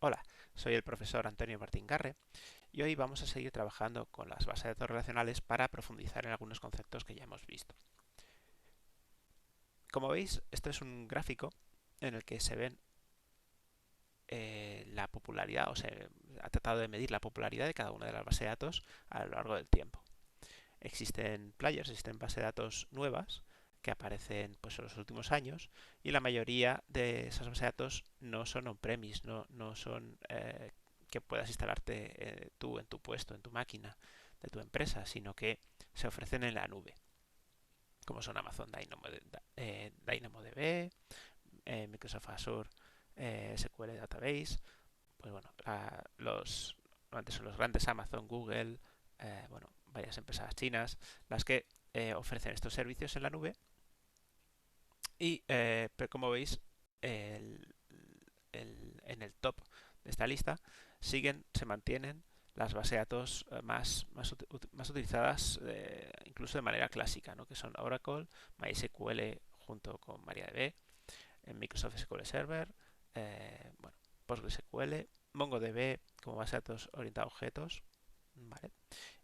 Hola, soy el profesor Antonio Martín Garre y hoy vamos a seguir trabajando con las bases de datos relacionales para profundizar en algunos conceptos que ya hemos visto. Como veis, esto es un gráfico en el que se ven la popularidad, o se ha tratado de medir la popularidad de cada una de las bases de datos a lo largo del tiempo. Existen players, existen bases de datos nuevas que aparecen pues, en los últimos años y la mayoría de esas bases de datos no son on-premise, no son que puedas instalarte tú en tu puesto, en tu máquina de tu empresa, sino que se ofrecen en la nube, como son Amazon DynamoDB, Microsoft Azure SQL Database, pues bueno, antes son los grandes Amazon, Google, bueno, varias empresas chinas, las que ofrecen estos servicios en la nube y pero como veis en el top de esta lista se mantienen las bases de datos más utilizadas incluso de manera clásica, ¿no? Que son Oracle, MySQL junto con MariaDB, Microsoft SQL Server, bueno, PostgreSQL, MongoDB como base de datos orientada a objetos, ¿vale?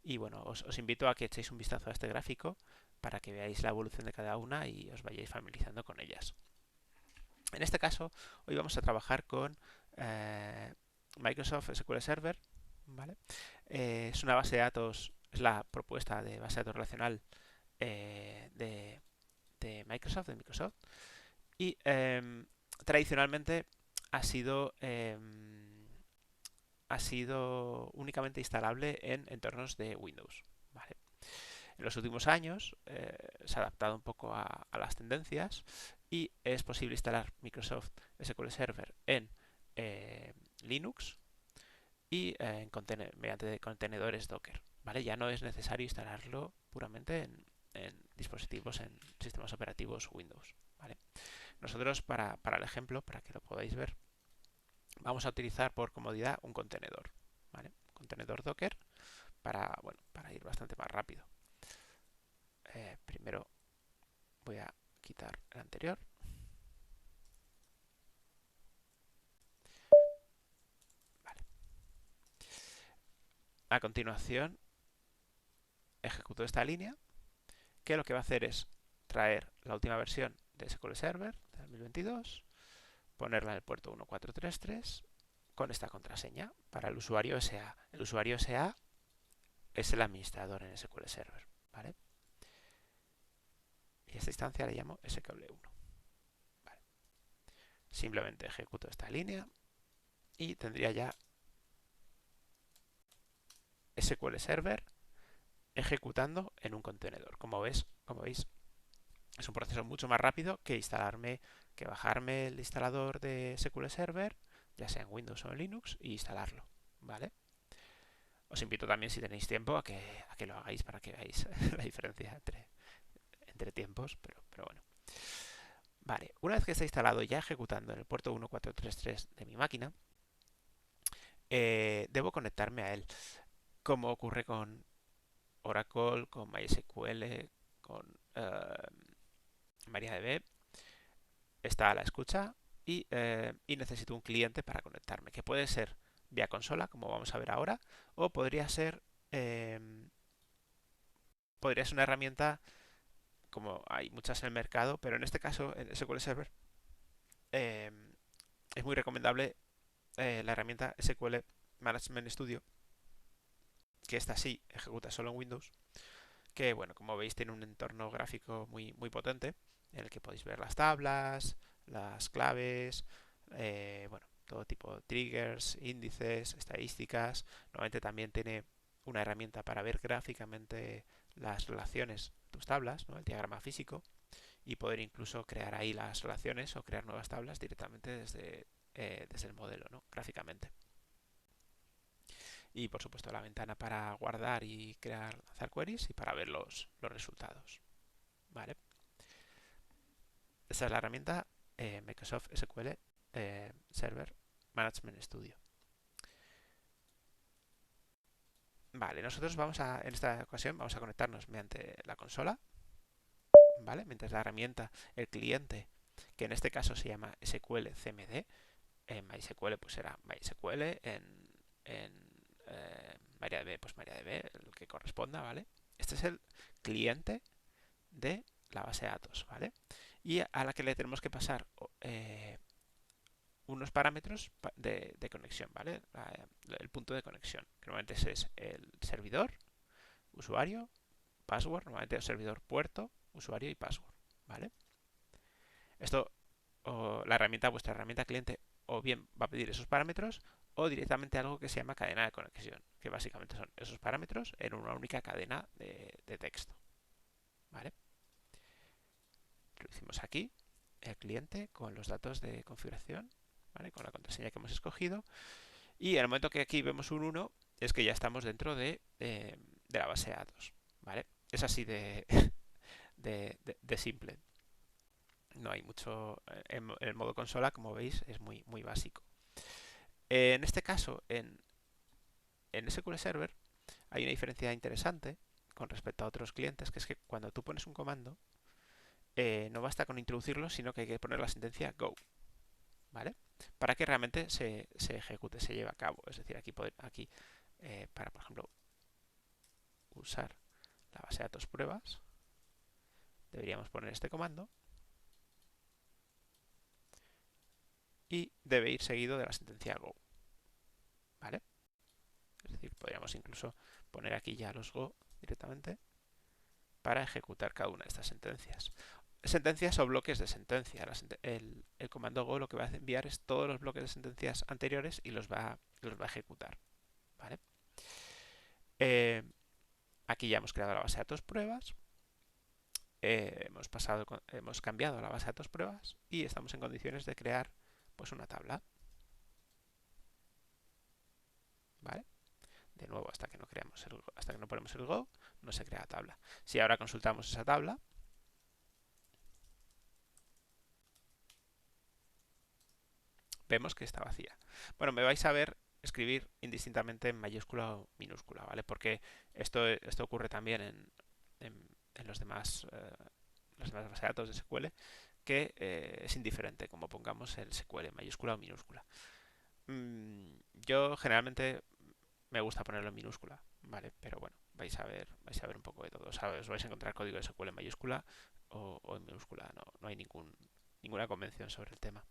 Y bueno, os invito a que echéis un vistazo a este gráfico para que veáis la evolución de cada una y os vayáis familiarizando con ellas. En este caso, hoy vamos a trabajar con Microsoft SQL Server, ¿vale? Es una base de datos, es la propuesta de base de datos relacional de Microsoft, y tradicionalmente ha sido únicamente instalable en entornos de Windows, ¿vale? En los últimos años se ha adaptado un poco a las tendencias y es posible instalar Microsoft SQL Server en Linux y mediante contenedores Docker, ¿vale? Ya no es necesario instalarlo puramente en dispositivos, en sistemas operativos Windows, ¿vale? Nosotros, para el ejemplo, para que lo podáis ver, vamos a utilizar por comodidad un contenedor, ¿vale? Contenedor Docker para ir bastante más rápido. Primero voy a quitar el anterior. Vale. A continuación, ejecuto esta línea, que lo que va a hacer es traer la última versión de SQL Server de 2022, ponerla en el puerto 1433 con esta contraseña para el usuario SA. El usuario SA es el administrador en SQL Server, ¿vale? Y a esta instancia le llamo SQL1. Vale. Simplemente ejecuto esta línea y tendría ya SQL Server ejecutando en un contenedor. Como veis, es un proceso mucho más rápido que bajarme el instalador de SQL Server, ya sea en Windows o en Linux, y instalarlo, ¿vale? Os invito también, si tenéis tiempo, a que lo hagáis para que veáis la diferencia entre tiempos, pero bueno. Vale, una vez que está instalado ya ejecutando en el puerto 1433 de mi máquina, debo conectarme a él, como ocurre con Oracle, con MySQL, con MariaDB. Está a la escucha y necesito un cliente para conectarme, que puede ser vía consola, como vamos a ver ahora, o eh, podría ser una herramienta, como hay muchas en el mercado, pero en este caso, en SQL Server, eh, es muy recomendable la herramienta SQL Management Studio, que esta sí ejecuta solo en Windows, que bueno, como veis tiene un entorno gráfico muy potente, en el que podéis ver las tablas, las claves, bueno, todo tipo de triggers, índices, estadísticas. Normalmente también tiene una herramienta para ver gráficamente las relaciones, tus tablas, ¿no? El diagrama físico, y poder incluso crear ahí las relaciones o crear nuevas tablas directamente desde el modelo, ¿no? Gráficamente. Y por supuesto la ventana para guardar y lanzar queries y para ver los resultados, ¿vale? Esa es la herramienta Microsoft SQL Server Management Studio. Vale, nosotros en esta ocasión vamos a conectarnos mediante la consola, ¿vale? Mientras la herramienta, el cliente, que en este caso se llama SQL CMD, En MySQL pues será MySQL, en MariaDB pues MariaDB, el que corresponda, ¿vale? Este es el cliente de la base de datos, ¿vale? Y a la que le tenemos que pasar unos parámetros de conexión, ¿vale? El punto de conexión, que normalmente es el servidor, usuario, password, normalmente el servidor puerto, usuario y password, ¿vale? Esto, vuestra herramienta cliente, o bien va a pedir esos parámetros o directamente algo que se llama cadena de conexión, que básicamente son esos parámetros en una única cadena de texto, ¿vale? Introducimos aquí el cliente con los datos de configuración, ¿vale? Con la contraseña que hemos escogido, y en el momento que aquí vemos un 1 es que ya estamos dentro de la base de datos, ¿vale? Es así de simple. No hay mucho. En el modo consola, como veis, es muy básico. En este caso, en SQL Server, hay una diferencia interesante con respecto a otros clientes, que es que cuando tú pones un comando, no basta con introducirlo, sino que hay que poner la sentencia go, ¿vale? Para que realmente se ejecute, se lleve a cabo. Es decir, aquí para, por ejemplo, usar la base de datos pruebas, deberíamos poner este comando y debe ir seguido de la sentencia go, ¿vale? Es decir, podríamos incluso poner aquí ya los go directamente para ejecutar cada una de estas sentencias. Sentencias o bloques de sentencia. El comando go lo que va a enviar es todos los bloques de sentencias anteriores y los va a ejecutar, ¿vale? Aquí ya hemos creado la base de datos pruebas. Hemos cambiado la base de datos pruebas y estamos en condiciones de crear pues una tabla, ¿vale? De nuevo, hasta que no ponemos el go, no se crea tabla. Si ahora consultamos esa tabla, vemos que está vacía. Bueno, me vais a ver escribir indistintamente en mayúscula o minúscula, ¿vale? Porque esto ocurre también en las demás bases de datos de SQL, que es indiferente como pongamos el SQL en mayúscula o minúscula. Yo generalmente me gusta ponerlo en minúscula, ¿vale? Pero bueno, vais a ver un poco de todo. O sea, os vais a encontrar código de SQL en mayúscula o en minúscula. No hay ninguna convención sobre el tema.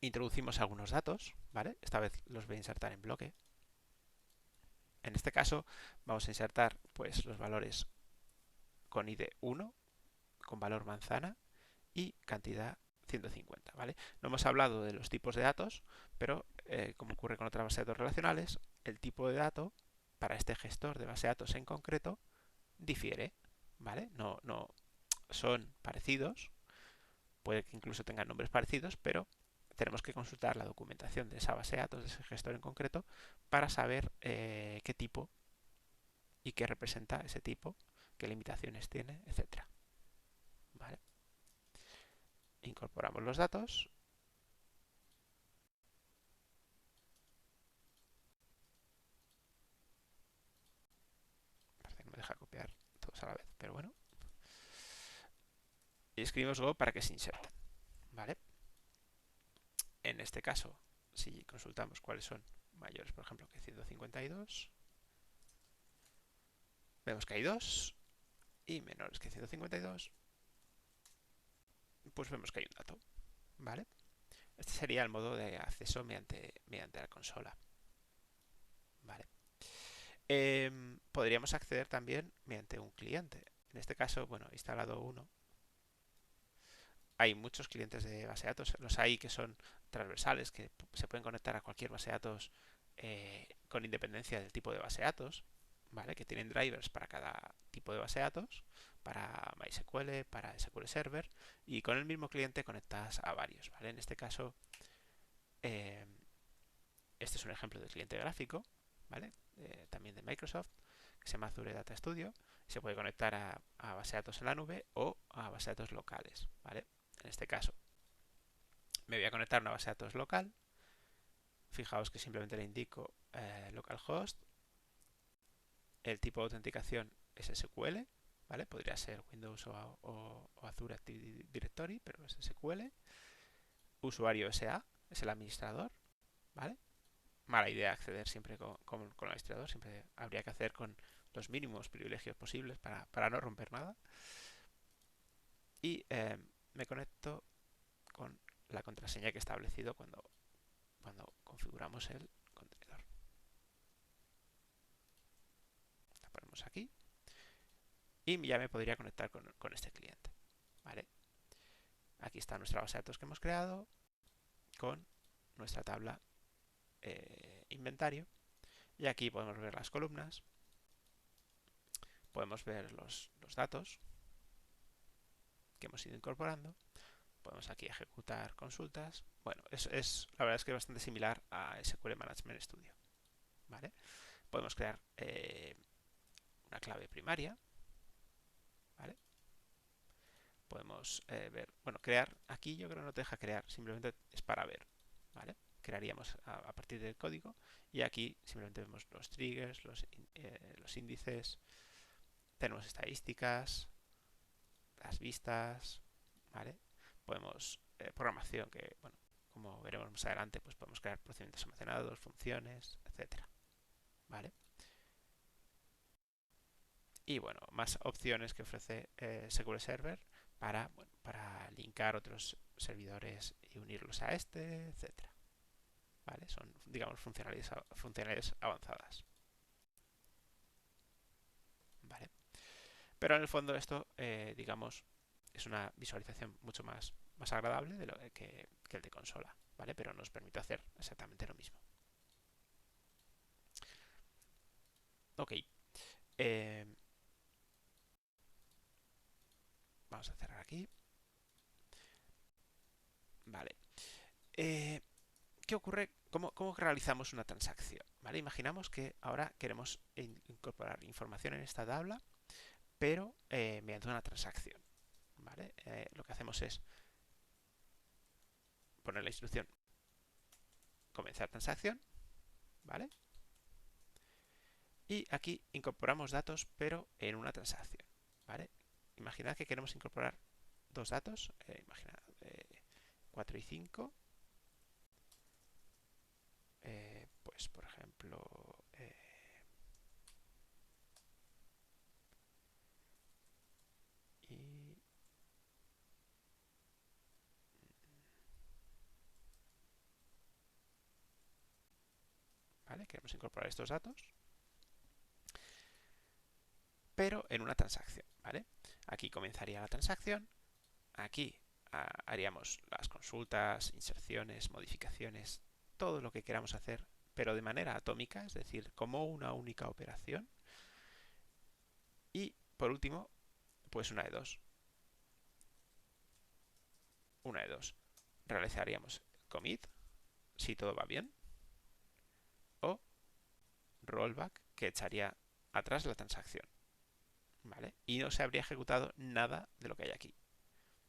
Introducimos algunos datos, ¿vale? Esta vez los voy a insertar en bloque. En este caso vamos a insertar pues los valores con ID 1, con valor manzana y cantidad 150, ¿vale? No hemos hablado de los tipos de datos, pero como ocurre con otras bases de datos relacionales, el tipo de dato para este gestor de base de datos en concreto difiere, ¿vale? No son parecidos, puede que incluso tengan nombres parecidos, pero tenemos que consultar la documentación de esa base de datos, de ese gestor en concreto, para saber qué tipo y qué representa ese tipo, qué limitaciones tiene, etcétera. ¿Vale? Incorporamos los datos. Parece que no me deja copiar todos a la vez, pero bueno. Y escribimos Go para que se inserten. ¿Vale? En este caso, si consultamos cuáles son mayores, por ejemplo, que 152, vemos que hay 2 y menores que 152, pues vemos que hay un dato. ¿Vale? Este sería el modo de acceso mediante la consola. ¿Vale? Podríamos acceder también mediante un cliente. En este caso, bueno, he instalado uno. Hay muchos clientes de base de datos. Los hay que son transversales, que se pueden conectar a cualquier base de datos con independencia del tipo de base de datos. ¿Vale? Que tienen drivers para cada tipo de base de datos, para MySQL, para SQL Server, y con el mismo cliente conectas a varios. ¿Vale? En este caso, este es un ejemplo de cliente gráfico, ¿vale? También de Microsoft, que se llama Azure Data Studio. Se puede conectar a base de datos en la nube o a base de datos locales, ¿vale? En este caso, me voy a conectar a una base de datos local. Fijaos que simplemente le indico localhost. El tipo de autenticación es SQL, ¿vale? Podría ser Windows o Azure Active Directory, pero es SQL. usuario SA, es el administrador, ¿vale? Mala idea acceder siempre con el administrador, siempre habría que hacer con los mínimos privilegios posibles para no romper nada. Y me conecto con la contraseña que he establecido cuando configuramos el contenedor. La ponemos aquí y ya me podría conectar con este cliente, ¿vale? Aquí está nuestra base de datos que hemos creado con nuestra tabla inventario, y aquí podemos ver las columnas, podemos ver los datos que hemos ido incorporando, podemos aquí ejecutar consultas. Bueno, la verdad es que es bastante similar a SQL Management Studio, ¿vale? Podemos crear una clave primaria, ¿vale? Podemos ver, bueno, crear, aquí yo creo que no te deja crear, simplemente es para ver, ¿vale? Crearíamos a partir del código, y aquí simplemente vemos los triggers, los índices, tenemos estadísticas, las vistas, ¿vale? Podemos, programación, que, bueno, como veremos más adelante, pues podemos crear procedimientos almacenados, funciones, etcétera, ¿vale? Y bueno, más opciones que ofrece SQL Server para linkar otros servidores y unirlos a este, etcétera, ¿vale? Son, digamos, funcionalidades avanzadas, ¿vale? Pero en el fondo esto, digamos, es una visualización mucho más agradable que el de consola, ¿vale? Pero nos permite hacer exactamente lo mismo. Ok. Eh, Vamos a cerrar aquí. Vale. ¿Qué ocurre? ¿Cómo realizamos una transacción? ¿Vale? Imaginamos que ahora queremos incorporar información en esta tabla, pero mediante una transacción, ¿vale? Lo que hacemos es poner la instrucción comenzar transacción, ¿vale? Y aquí incorporamos datos, pero en una transacción, ¿vale? Imaginad que queremos incorporar dos datos, imaginad 4 y 5, pues por ejemplo, y ¿vale? Queremos incorporar estos datos, pero en una transacción, ¿vale? Aquí comenzaría la transacción, aquí haríamos las consultas, inserciones, modificaciones, todo lo que queramos hacer, pero de manera atómica, es decir, como una única operación. Y por último, pues una de dos. Una de dos. Realizaríamos commit, si todo va bien, o rollback, que echaría atrás la transacción, ¿vale? Y no se habría ejecutado nada de lo que hay aquí.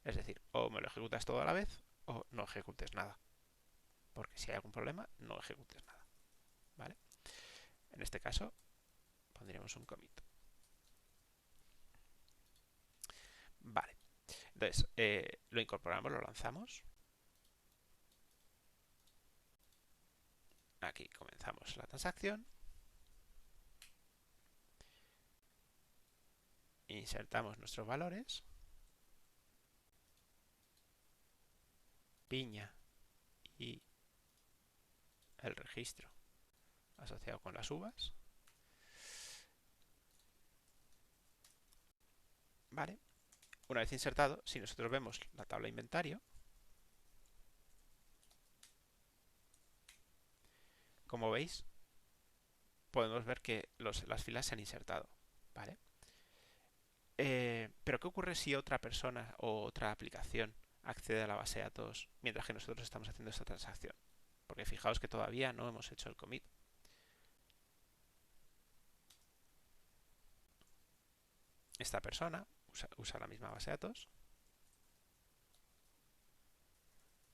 Es decir, o me lo ejecutas todo a la vez, o no ejecutes nada. Porque si hay algún problema, no ejecutes nada, ¿vale? En este caso, pondríamos un commit. Vale. Entonces, lo incorporamos, lo lanzamos. Aquí comenzamos la transacción. Insertamos nuestros valores. Piña y el registro asociado con las uvas. Vale. Una vez insertado, si nosotros vemos la tabla de inventario, como veis, podemos ver que las filas se han insertado, ¿vale? Pero ¿qué ocurre si otra persona o otra aplicación accede a la base de datos mientras que nosotros estamos haciendo esta transacción? Porque fijaos que todavía no hemos hecho el commit. Esta persona usa la misma base de datos.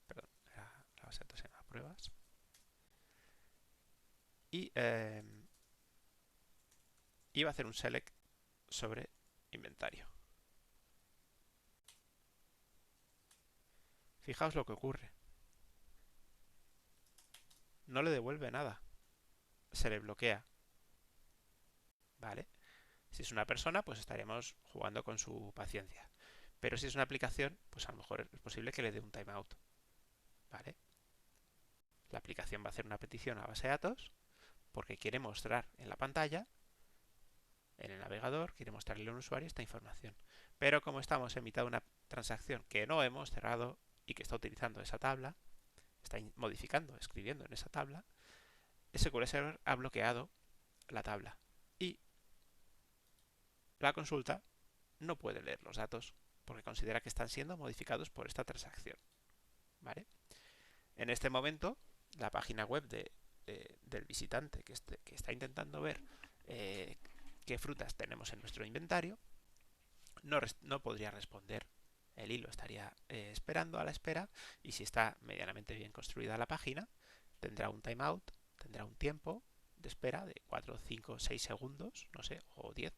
Perdón, la base de datos se llama pruebas. Y iba a hacer un select sobre inventario. Fijaos lo que ocurre. no le devuelve nada, se le bloquea, ¿vale? Si es una persona, pues estaríamos jugando con su paciencia. Pero si es una aplicación, pues a lo mejor es posible que le dé un timeout, ¿vale? La aplicación va a hacer una petición a base de datos porque quiere mostrar en la pantalla, en el navegador, quiere mostrarle a un usuario esta información. Pero como estamos en mitad de una transacción que no hemos cerrado y que está utilizando esa tabla, está modificando, escribiendo en esa tabla, SQL Server ha bloqueado la tabla y la consulta no puede leer los datos porque considera que están siendo modificados por esta transacción, ¿vale? En este momento, la página web del visitante que está intentando ver qué frutas tenemos en nuestro inventario no podría responder. El hilo estaría esperando a la espera, y si está medianamente bien construida la página, tendrá un timeout, tendrá un tiempo de espera de 4, 5, 6 segundos, no sé, o 10,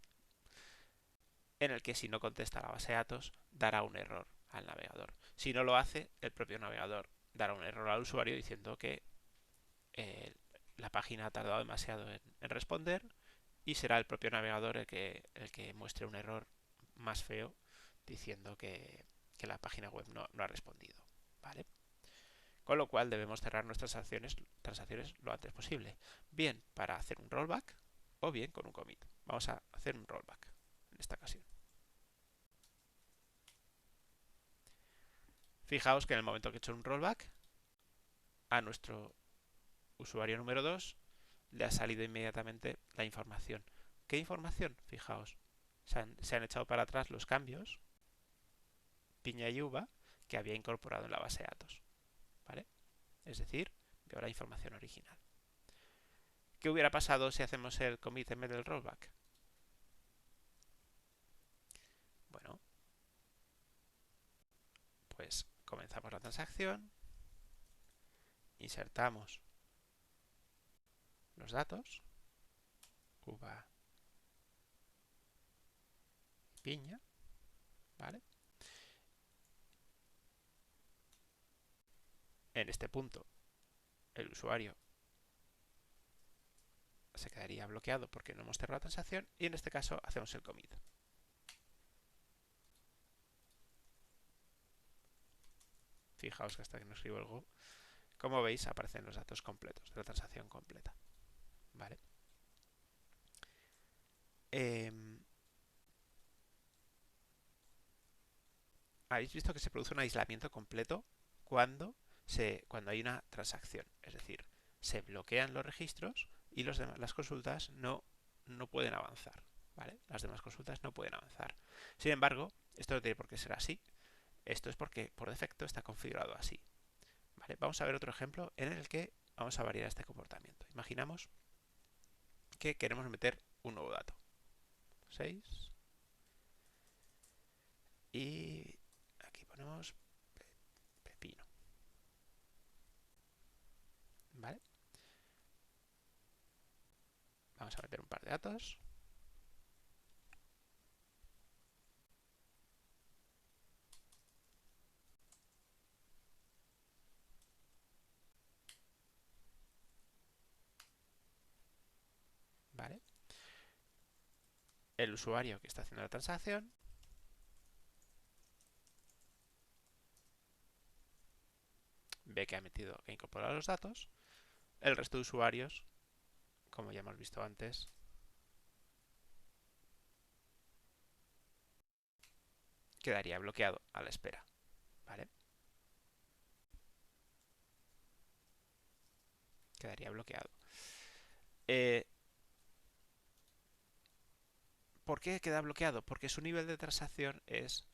en el que si no contesta la base de datos dará un error al navegador. Si no lo hace, el propio navegador dará un error al usuario diciendo que la página ha tardado demasiado en responder, y será el propio navegador el que muestre un error más feo diciendo que la página web no ha respondido, ¿vale? Con lo cual debemos cerrar nuestras transacciones lo antes posible, bien para hacer un rollback o bien con un commit. Vamos a hacer un rollback en esta ocasión. Fijaos que en el momento que he hecho un rollback, a nuestro usuario número 2 le ha salido inmediatamente la información. ¿Qué información? Fijaos, se han echado para atrás los cambios, piña y uva, que había incorporado en la base de datos, ¿vale? Es decir, veo la información original. ¿Qué hubiera pasado si hacemos el commit en vez del rollback? Bueno, pues comenzamos la transacción, insertamos los datos, uva y piña, ¿vale? En este punto, el usuario se quedaría bloqueado porque no hemos cerrado la transacción, y en este caso hacemos el commit. Fijaos que hasta que no escribo el go, como veis, aparecen los datos completos de la transacción completa, ¿vale? Habéis visto que se produce un aislamiento completo cuando hay una transacción, es decir, se bloquean los registros y las consultas no pueden avanzar, ¿vale? Las demás consultas no pueden avanzar. Sin embargo, esto no tiene por qué ser así. Esto es porque por defecto está configurado así, ¿vale? Vamos a ver otro ejemplo en el que vamos a variar este comportamiento. Imaginamos que queremos meter un nuevo dato, 6, y aquí ponemos pepino, ¿vale? Vamos a meter un par de datos. ¿Vale? El usuario que está haciendo la transacción ve que ha incorporado los datos. El resto de usuarios, como ya hemos visto antes, quedaría bloqueado a la espera, ¿vale? Quedaría bloqueado. ¿Por qué queda bloqueado? Porque su nivel de transacción es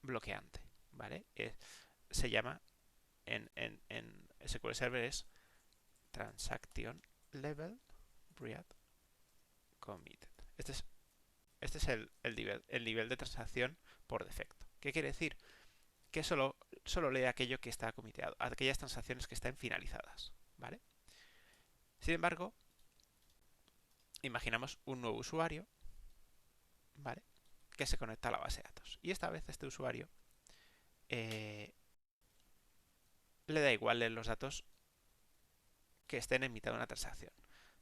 bloqueante, ¿vale? Se llama en SQL Server es Transaction Level Read Committed. Este es el nivel de transacción por defecto. ¿Qué quiere decir? Que solo lee aquello que está comiteado, aquellas transacciones que estén finalizadas, ¿vale? Sin embargo, imaginamos un nuevo usuario, ¿vale?, que se conecta a la base de datos. Y esta vez este usuario le da igual leer los datos que estén en mitad de una transacción,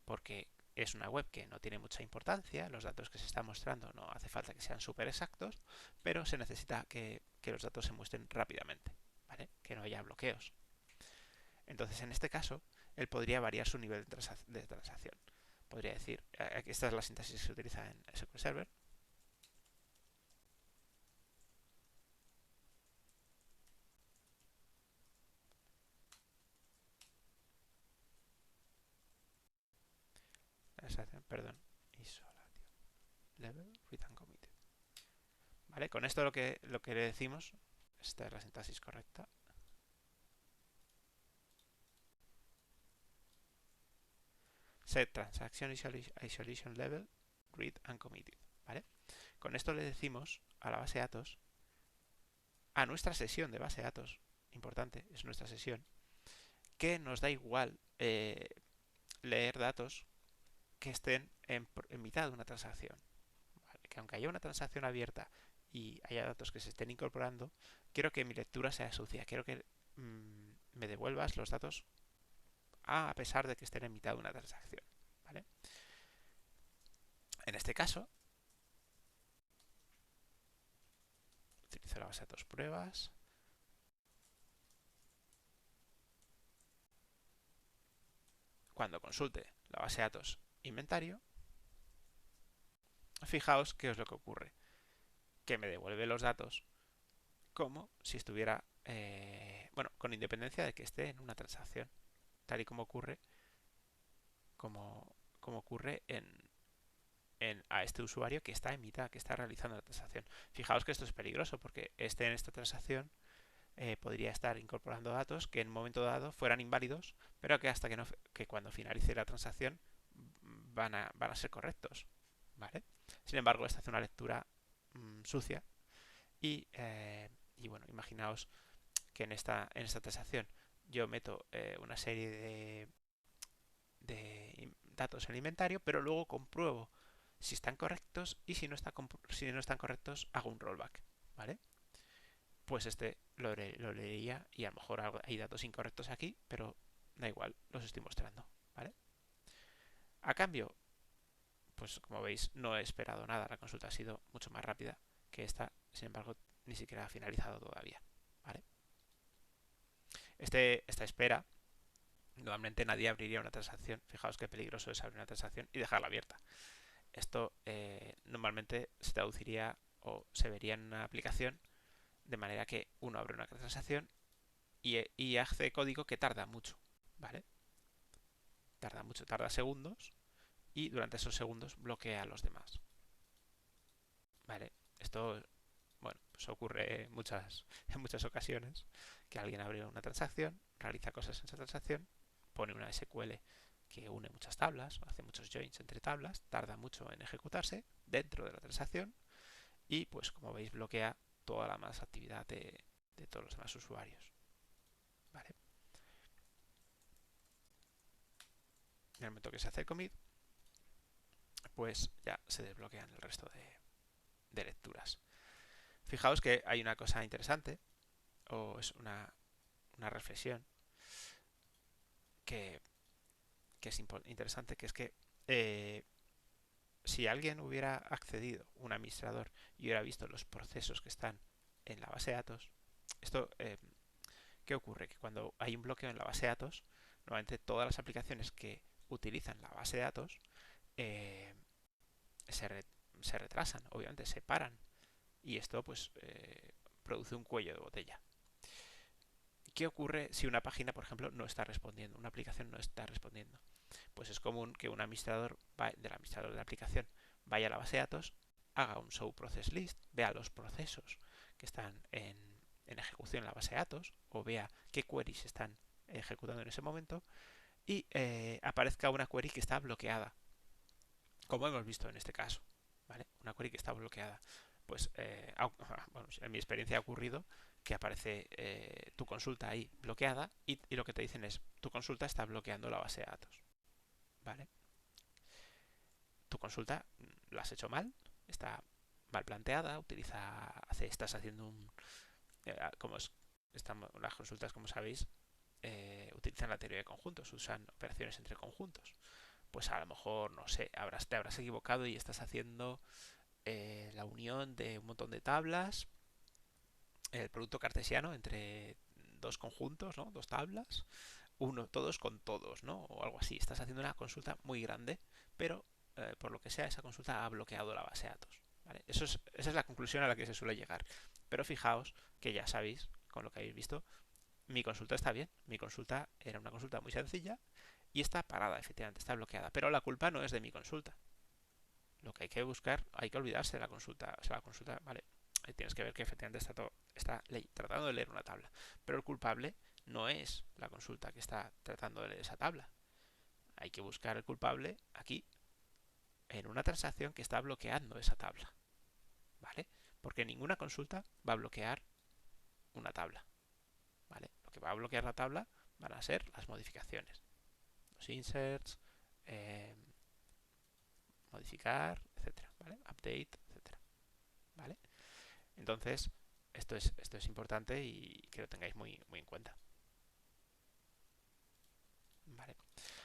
porque es una web que no tiene mucha importancia, los datos que se están mostrando no hace falta que sean súper exactos, pero se necesita que los datos se muestren rápidamente, ¿vale? Que no haya bloqueos. Entonces, en este caso, él podría variar su nivel de transacción. Podría decir, esta es la sintaxis que se utiliza en SQL Server. Perdón, isolation level read and committed. ¿Vale? Con esto lo que le decimos, esta es la sintaxis correcta. Set transaction isolation level read and committed. ¿Vale? Con esto le decimos a la base de datos, a nuestra sesión de base de datos, importante, es nuestra sesión, que nos da igual leer datos que estén en mitad de una transacción. ¿Vale? Que aunque haya una transacción abierta y haya datos que se estén incorporando, quiero que mi lectura sea sucia, quiero que me devuelvas los datos a pesar de que estén en mitad de una transacción. ¿Vale? En este caso, utilizo la base de datos pruebas. Cuando consulte la base de datos inventario, fijaos qué es lo que ocurre. Que me devuelve los datos como si estuviera, bueno, con independencia de que esté en una transacción, tal y como ocurre, como ocurre a este usuario que está en mitad, que está realizando la transacción. Fijaos que esto es peligroso porque en esta transacción podría estar incorporando datos que en un momento dado fueran inválidos, pero que hasta que cuando finalice la transacción van a ser correctos. ¿Vale? Sin embargo, esta hace una lectura sucia y bueno, imaginaos que en esta transacción yo meto una serie de datos en el inventario, pero luego compruebo si están correctos y si no están correctos hago un rollback, ¿vale? Pues lo leería y a lo mejor hay datos incorrectos aquí, pero da igual, los estoy mostrando, ¿vale? A cambio, pues como veis no he esperado nada, la consulta ha sido mucho más rápida que esta, sin embargo ni siquiera ha finalizado todavía, ¿vale? Esta espera, normalmente nadie abriría una transacción, fijaos qué peligroso es abrir una transacción y dejarla abierta. Esto normalmente se traduciría o se vería en una aplicación de manera que uno abre una transacción y hace código que tarda mucho, ¿vale? Tarda mucho, tarda segundos y durante esos segundos bloquea a los demás, ¿vale? Esto, bueno, pues ocurre en muchas ocasiones que alguien abre una transacción, realiza cosas en esa transacción, pone una SQL que une muchas tablas, hace muchos joins entre tablas, tarda mucho en ejecutarse dentro de la transacción y pues como veis bloquea toda la más actividad de todos los demás usuarios. ¿Vale? En el momento que se hace el commit, pues ya se desbloquean el resto de lecturas. Fijaos que hay una cosa interesante, o es una reflexión que es interesante, que es que si alguien hubiera accedido, un administrador, y hubiera visto los procesos que están en la base de datos, esto, ¿qué ocurre? Que cuando hay un bloqueo en la base de datos, normalmente todas las aplicaciones que utilizan la base de datos eh, se retrasan, obviamente se paran, y esto pues produce un cuello de botella. ¿Qué ocurre si una página, por ejemplo, no está respondiendo? Una aplicación no está respondiendo. Pues es común que un administrador de la aplicación vaya a la base de datos, haga un show process list, vea los procesos que están en ejecución en la base de datos, o vea qué queries se están ejecutando en ese momento, y aparezca una query que está bloqueada, como hemos visto en este caso, ¿vale? Una query que está bloqueada. Pues, bueno, en mi experiencia ha ocurrido que aparece tu consulta ahí bloqueada y lo que te dicen es tu consulta está bloqueando la base de datos, ¿vale? Tu consulta la has hecho mal, está mal planteada, estás haciendo como las consultas, como sabéis, utilizan la teoría de conjuntos, usan operaciones entre conjuntos. Pues a lo mejor, no sé, te habrás equivocado y estás haciendo la unión de un montón de tablas, el producto cartesiano entre dos conjuntos, ¿no? Dos tablas, uno todos con todos, ¿no? O algo así. Estás haciendo una consulta muy grande, pero por lo que sea, esa consulta ha bloqueado la base de datos. ¿Vale? Esa es la conclusión a la que se suele llegar. Pero fijaos que ya sabéis, con lo que habéis visto, mi consulta está bien. Mi consulta era una consulta muy sencilla y está parada, efectivamente, está bloqueada. Pero la culpa no es de mi consulta. Lo que hay que buscar, hay que olvidarse de la consulta. O sea, la consulta, vale, tienes que ver que efectivamente está tratando de leer una tabla. Pero el culpable no es la consulta que está tratando de leer esa tabla. Hay que buscar el culpable aquí, en una transacción que está bloqueando esa tabla. ¿Vale? Porque ninguna consulta va a bloquear una tabla. ¿Vale? Lo que va a bloquear la tabla van a ser las modificaciones. Los inserts, eh, modificar, etcétera. ¿Vale? Update, etcétera. ¿Vale? Entonces, esto es importante y que lo tengáis muy, muy en cuenta. ¿Vale?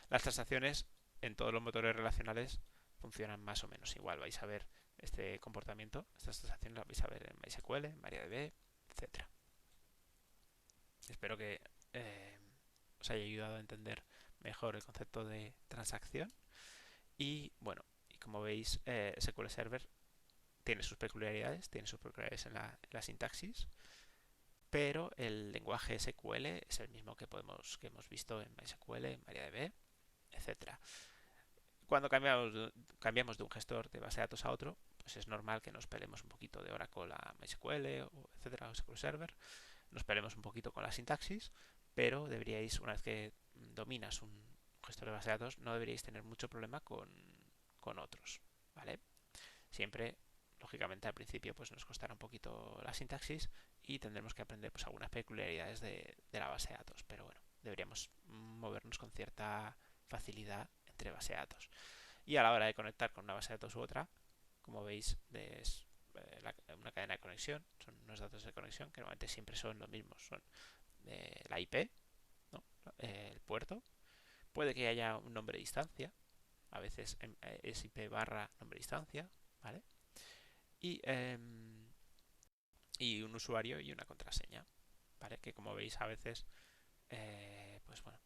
Las transacciones en todos los motores relacionales funcionan más o menos igual. Vais a ver este comportamiento, estas transacciones las vais a ver en MySQL, en MariaDB, etcétera. Espero que os haya ayudado a entender mejor el concepto de transacción. Y bueno, y como veis, SQL Server tiene sus peculiaridades en la sintaxis, pero el lenguaje SQL es el mismo que hemos visto en MySQL, en MariaDB, etcétera. Cuando cambiamos de un gestor de base de datos a otro, pues es normal que nos peleemos un poquito de Oracle a MySQL, o etcétera, o SQL Server. Nos peleemos un poquito con la sintaxis, pero deberíais, una vez que dominas un gestor de base de datos, no deberíais tener mucho problema con otros, ¿vale? Siempre, lógicamente, al principio pues nos costará un poquito la sintaxis y tendremos que aprender pues algunas peculiaridades de la base de datos, pero bueno, deberíamos movernos con cierta facilidad entre base de datos. Y a la hora de conectar con una base de datos u otra, como veis, es una cadena de conexión, son unos datos de conexión que normalmente siempre son los mismos, son la IP, ¿no? El puerto, puede que haya un nombre de instancia, a veces es IP barra nombre de instancia, ¿vale? Y un usuario y una contraseña, ¿vale? Que como veis a veces, pues bueno,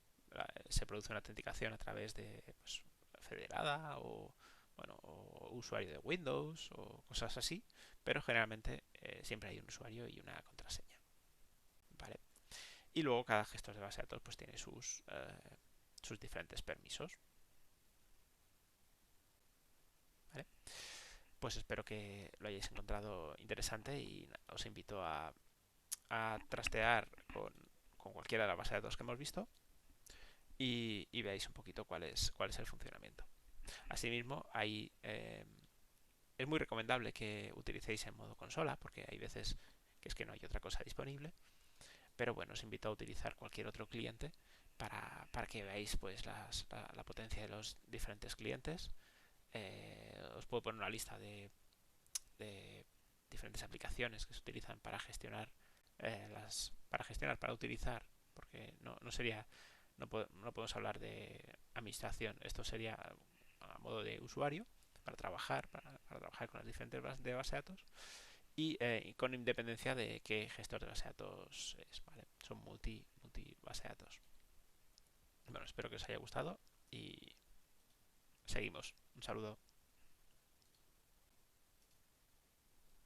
se produce una autenticación a través de pues, federada o bueno, o usuario de Windows o cosas así, pero generalmente siempre hay un usuario y una contraseña, ¿vale? Y luego cada gestor de base de datos pues tiene sus diferentes permisos, ¿vale? Pues espero que lo hayáis encontrado interesante y os invito a trastear con cualquiera de las bases de datos que hemos visto y veáis un poquito cuál es el funcionamiento. Asimismo, es muy recomendable que utilicéis en modo consola, porque hay veces que es que no hay otra cosa disponible, pero bueno, os invito a utilizar cualquier otro cliente para que veáis pues la potencia de los diferentes clientes. Os puedo poner una lista de diferentes aplicaciones que se utilizan para gestionar para utilizar, porque no sería, no podemos hablar de administración, esto sería a modo de usuario, para trabajar con las diferentes bases de datos y con independencia de qué gestor de base de datos es, ¿vale? Son multi base de datos. Bueno, espero que os haya gustado y seguimos. Un saludo.